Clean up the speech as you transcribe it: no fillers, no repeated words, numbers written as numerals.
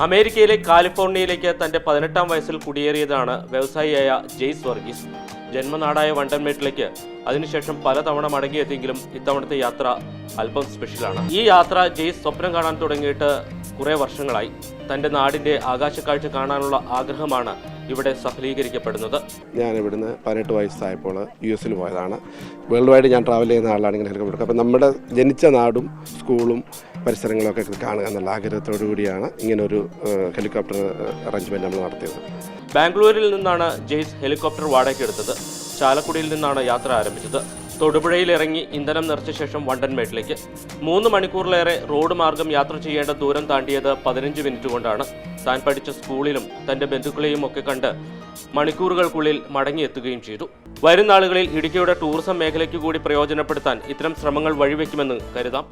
അമേരിക്കയിലെ കാലിഫോർണിയയിലേക്ക് തന്റെ 18-ാം വയസ്സിൽ കുടിയേറിയതാണ് വ്യവസായിയായ ജെയ്സ് വർഗീസ്. ജന്മനാടായ വണ്ടൻമേട്ടിലേക്ക് അതിനുശേഷം പലതവണ മടങ്ങിയെത്തിയെങ്കിലും ഇത്തവണത്തെ യാത്ര അല്പം സ്പെഷ്യലാണ്. ഈ യാത്ര ജെയ്സ് സ്വപ്നം കാണാൻ തുടങ്ങിയിട്ട് കുറേ വർഷങ്ങളായി. തന്റെ നാടിന്റെ ആകാശക്കാഴ്ച കാണാനുള്ള ആഗ്രഹമാണ് ഇവിടെ സഫലീകരിക്കപ്പെടുന്നത്. ഞാൻ ഇവിടുന്ന് 18 വയസ്സായപ്പോൾ US പോയതാണ്. വേൾഡ് വൈഡ് ഞാൻ ട്രാവൽ ചെയ്യുന്ന ആളാണ് ഇങ്ങനെ ഹെലികോപ്റ്റർ. അപ്പം നമ്മുടെ ജനിച്ച നാടും സ്കൂളും പരിസരങ്ങളൊക്കെ കാണുക എന്നുള്ള ആഗ്രഹത്തോടു കൂടിയാണ് ഇങ്ങനൊരു ഹെലികോപ്റ്റർ അറേഞ്ച്മെൻറ്റ് നമ്മൾ നടത്തിയത്. ബാംഗ്ലൂരിൽ നിന്നാണ് ജെയ്സ് ഹെലികോപ്റ്റർ വാടകയ്ക്കെടുത്തത്. ചാലക്കുടിയിൽ നിന്നാണ് യാത്ര ആരംഭിച്ചത്. തൊടുപുഴയിൽ ഇറങ്ങി ഇന്ധനം നിറച്ച ശേഷം വണ്ടൻമേട്ടിലേക്ക് 3 മണിക്കൂറിലേറെ റോഡ് മാർഗം യാത്ര ചെയ്യേണ്ട ദൂരം താണ്ടിയത് 15 മിനിറ്റ് കൊണ്ടാണ്. താൻ പഠിച്ച സ്കൂളിലും തന്റെ ബന്ധുക്കളെയും ഒക്കെ കണ്ട് മണിക്കൂറുകൾക്കുള്ളിൽ മടങ്ങിയെത്തുകയും ചെയ്തു. വരും നാളുകളിൽ ഇടുക്കിയുടെ ടൂറിസം മേഖലയ്ക്ക് കൂടി പ്രയോജനപ്പെടുത്താൻ ഇത്തരം ശ്രമങ്ങൾ വഴിവെക്കുമെന്ന് കരുതാം.